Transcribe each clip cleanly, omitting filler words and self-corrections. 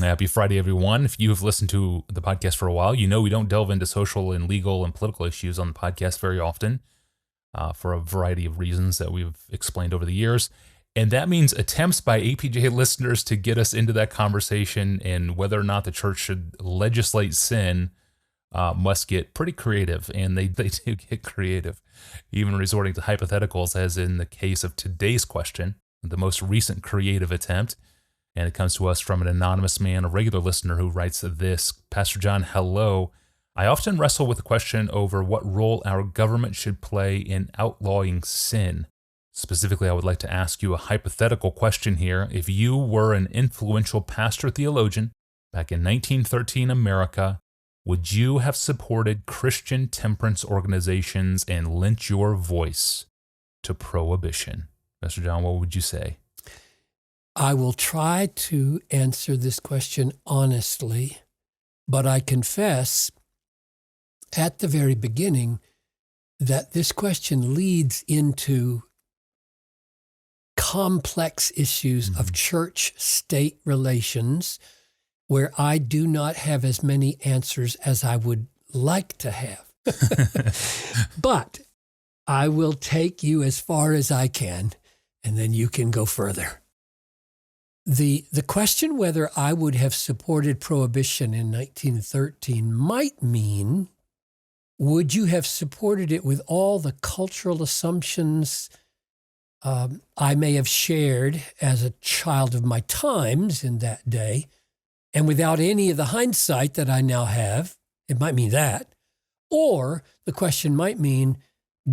happy Friday, everyone. If you have listened to the podcast for a while, you know we don't delve into social and legal and political issues on the podcast very often for a variety of reasons that we've explained over the years. And that means attempts by APJ listeners to get us into that conversation and whether or not the church should legislate sin must get pretty creative, and they do get creative, even resorting to hypotheticals, as in the case of today's question, the most recent creative attempt. And it comes to us from an anonymous man, a regular listener, who writes this: Pastor John, hello. I often wrestle with the question over what role our government should play in outlawing sin. Specifically, I would like to ask you a hypothetical question here. If you were an influential pastor theologian back in 1913 America, would you have supported Christian temperance organizations and lent your voice to prohibition? Pastor John, what would you say? I will try to answer this question honestly, but I confess at the very beginning that this question leads into complex issues of church-state relations where I do not have as many answers as I would like to have. But I will take you as far as I can, and then you can go further. The question whether I would have supported Prohibition in 1913 might mean, would you have supported it with all the cultural assumptions I may have shared as a child of my times in that day, and without any of the hindsight that I now have? It might mean that. Or the question might mean,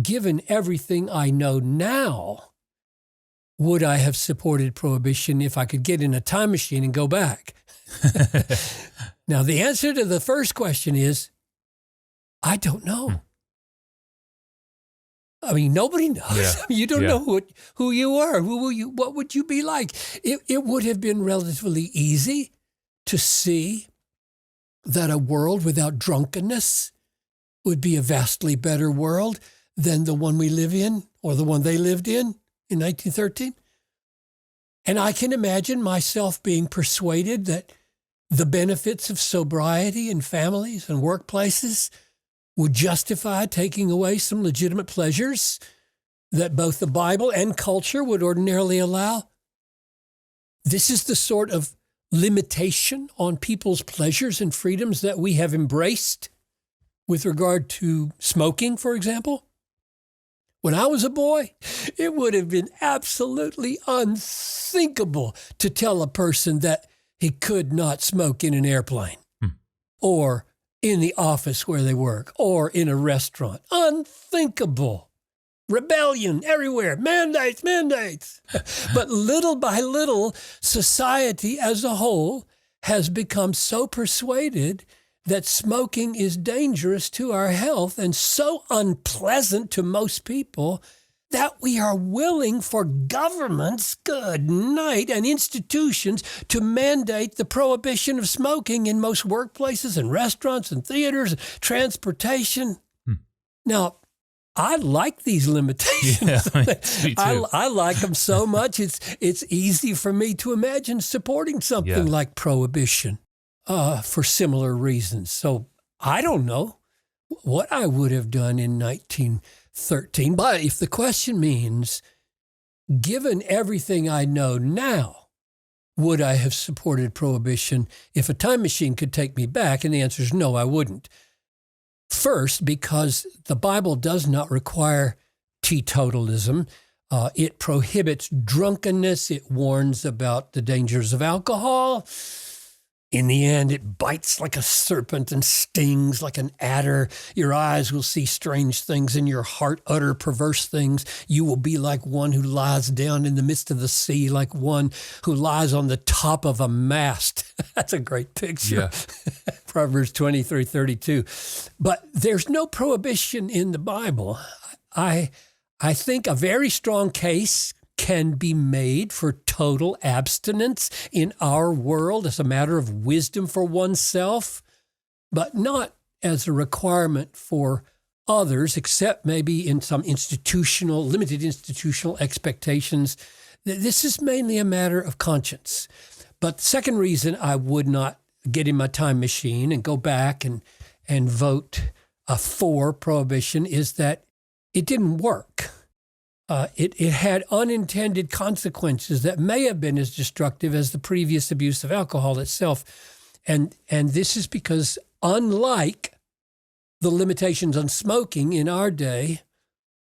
given everything I know now, would I have supported Prohibition if I could get in a time machine and go back? Now, the answer to the first question is, I don't know. I mean, nobody knows. Yeah. You don't know who you are. What would you be like? It would have been relatively easy to see that a world without drunkenness would be a vastly better world than the one we live in, or the one they lived in 1913. And I can imagine myself being persuaded that the benefits of sobriety in families and workplaces would justify taking away some legitimate pleasures that both the Bible and culture would ordinarily allow. This is the sort of limitation on people's pleasures and freedoms that we have embraced with regard to smoking, for example. When I was a boy, it would have been absolutely unthinkable to tell a person that he could not smoke in an airplane or in the office where they work or in a restaurant. Unthinkable. Rebellion everywhere. Mandates. But little by little, society as a whole has become so persuaded that smoking is dangerous to our health and so unpleasant to most people that we are willing for governments, good night, and institutions to mandate the prohibition of smoking in most workplaces and restaurants and theaters, transportation. Now, I like these limitations. Yeah, me too. I like them so much. It's easy for me to imagine supporting something like Prohibition for similar reasons. So I don't know what I would have done in 1913. But if the question means, given everything I know now, would I have supported Prohibition if a time machine could take me back? And the answer is no, I wouldn't. First, because the Bible does not require teetotalism. It prohibits drunkenness. It warns about the dangers of alcohol. In the end, it bites like a serpent and stings like an adder. Your eyes will see strange things and your heart utter perverse things. You will be like one who lies down in the midst of the sea, like one who lies on the top of a mast. That's a great picture. Yeah. Proverbs 23:32. But there's no prohibition in the Bible. I think a very strong case can be made for total abstinence in our world as a matter of wisdom for oneself, but not as a requirement for others, except maybe in some limited institutional expectations. This is mainly a matter of conscience. But the second reason I would not get in my time machine and go back and vote for prohibition is that it didn't work. It had unintended consequences that may have been as destructive as the previous abuse of alcohol itself. And this is because, unlike the limitations on smoking in our day,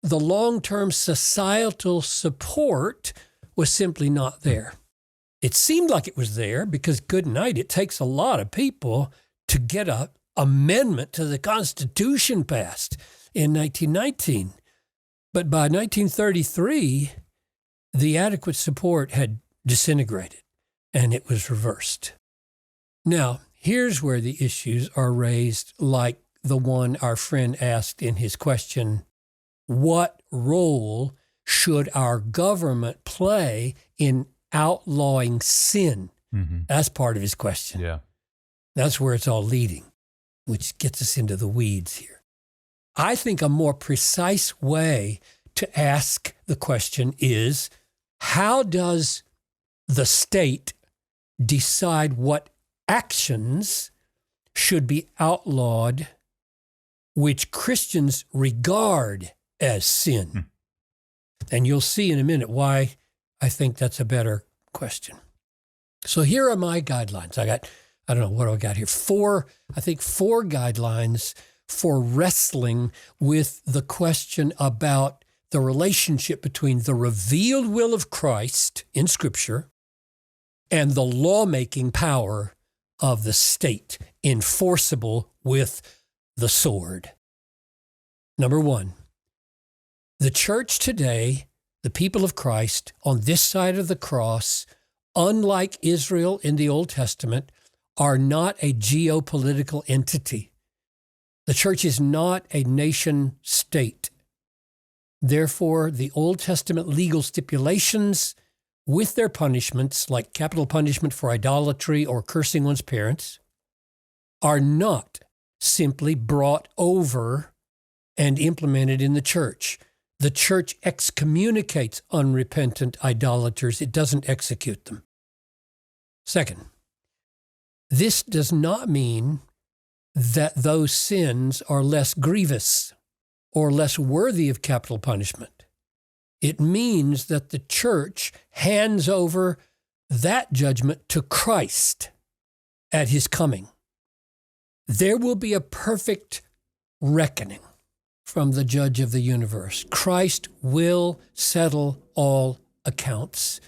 the long-term societal support was simply not there. It seemed like it was there because, good night, it takes a lot of people to get an amendment to the Constitution passed in 1919. But by 1933, the adequate support had disintegrated and it was reversed. Now, here's where the issues are raised, like the one our friend asked in his question: what role should our government play in outlawing sin? Mm-hmm. That's part of his question. Yeah. That's where it's all leading, which gets us into the weeds here. I think a more precise way to ask the question is, how does the state decide what actions should be outlawed which Christians regard as sin? And you'll see in a minute why I think that's a better question. So here are my guidelines. I don't know, what do I got here? Four guidelines for wrestling with the question about the relationship between the revealed will of Christ in Scripture and the lawmaking power of the state, enforceable with the sword. Number one, the church today, the people of Christ on this side of the cross, unlike Israel in the Old Testament, are not a geopolitical entity. The church is not a nation state. Therefore, the Old Testament legal stipulations with their punishments, like capital punishment for idolatry or cursing one's parents, are not simply brought over and implemented in the church. The church excommunicates unrepentant idolaters. It doesn't execute them. Second, this does not mean that those sins are less grievous or less worthy of capital punishment. It means that the church hands over that judgment to Christ at his coming. There will be a perfect reckoning from the judge of the universe. Christ will settle all accounts.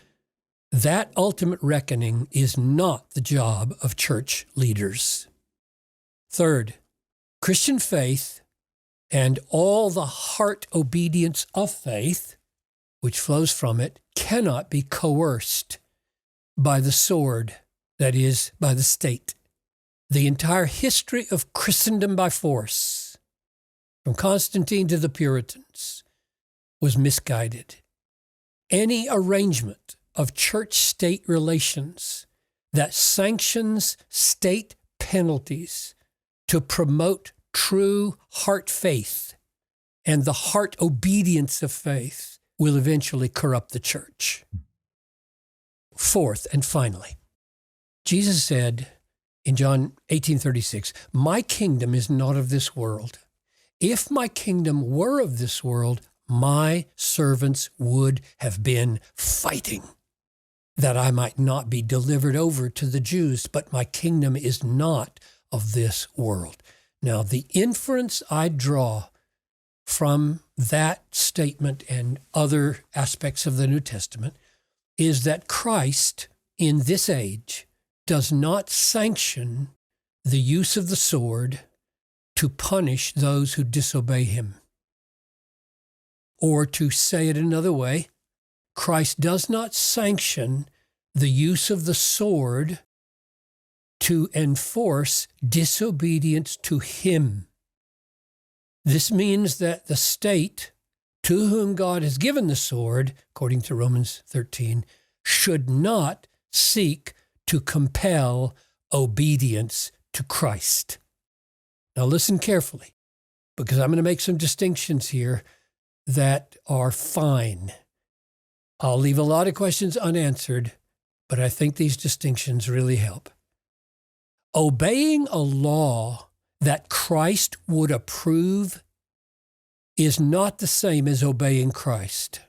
That ultimate reckoning is not the job of church leaders. Third, Christian faith and all the heart obedience of faith, which flows from it, cannot be coerced by the sword, that is, by the state. The entire history of Christendom by force, from Constantine to the Puritans, was misguided. Any arrangement of church-state relations that sanctions state penalties to promote true heart faith and the heart obedience of faith will eventually corrupt the church. Fourth, and finally, Jesus said in John 18:36, "My kingdom is not of this world. If my kingdom were of this world, my servants would have been fighting, that I might not be delivered over to the Jews, but my kingdom is not of this world." Now, the inference I draw from that statement and other aspects of the New Testament is that Christ in this age does not sanction the use of the sword to punish those who disobey him. Or to say it another way, Christ does not sanction the use of the sword to enforce disobedience to him. This means that the state to whom God has given the sword, according to Romans 13, should not seek to compel obedience to Christ. Now listen carefully, because I'm going to make some distinctions here that are fine. I'll leave a lot of questions unanswered, but I think these distinctions really help. Obeying a law that Christ would approve is not the same as obeying Christ.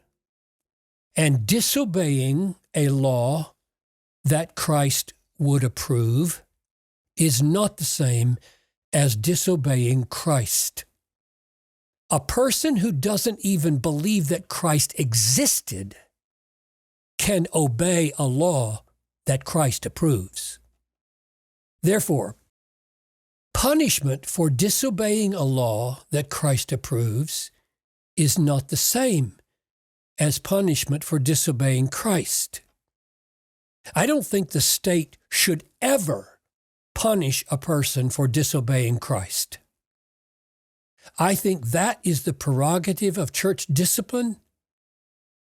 And disobeying a law that Christ would approve is not the same as disobeying Christ. A person who doesn't even believe that Christ existed can obey a law that Christ approves. Therefore, punishment for disobeying a law that Christ approves is not the same as punishment for disobeying Christ. I don't think the state should ever punish a person for disobeying Christ. I think that is the prerogative of church discipline,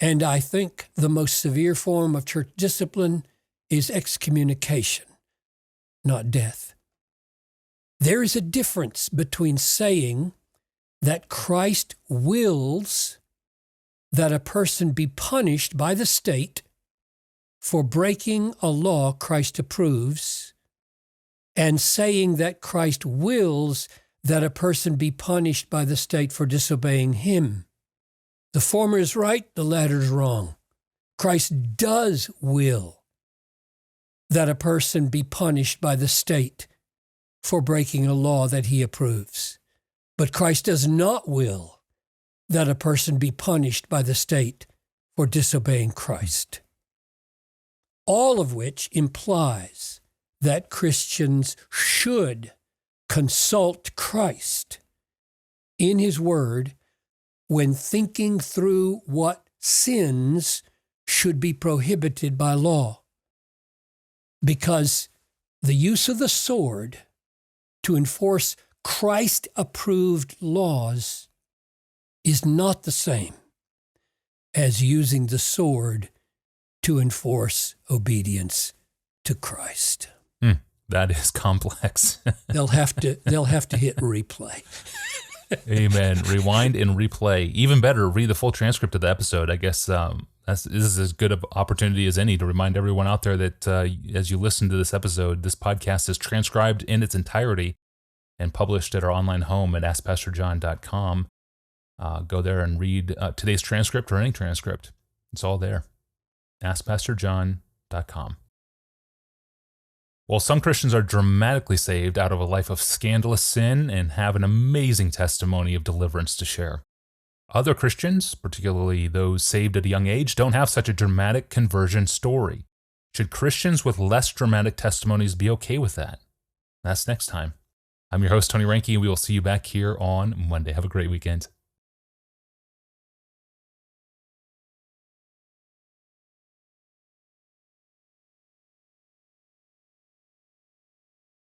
and I think the most severe form of church discipline is excommunication, not death. There is a difference between saying that Christ wills that a person be punished by the state for breaking a law Christ approves, and saying that Christ wills that a person be punished by the state for disobeying him. The former is right, the latter is wrong. Christ does will that a person be punished by the state for breaking a law that he approves. But Christ does not will that a person be punished by the state for disobeying Christ. All of which implies that Christians should consult Christ in his word when thinking through what sins should be prohibited by law. Because the use of the sword to enforce Christ-approved laws is not the same as using the sword to enforce obedience to Christ. That is complex. They'll have to hit replay. Amen. Rewind and replay. Even better, read the full transcript of the episode. I guess this is as good an opportunity as any to remind everyone out there that as you listen to this episode, this podcast is transcribed in its entirety and published at our online home at AskPastorJohn.com. Go there and read today's transcript or any transcript. It's all there. AskPastorJohn.com. Well, some Christians are dramatically saved out of a life of scandalous sin and have an amazing testimony of deliverance to share. Other Christians, particularly those saved at a young age, don't have such a dramatic conversion story. Should Christians with less dramatic testimonies be okay with that? That's next time. I'm your host, Tony Reinke, and we will see you back here on Monday. Have a great weekend.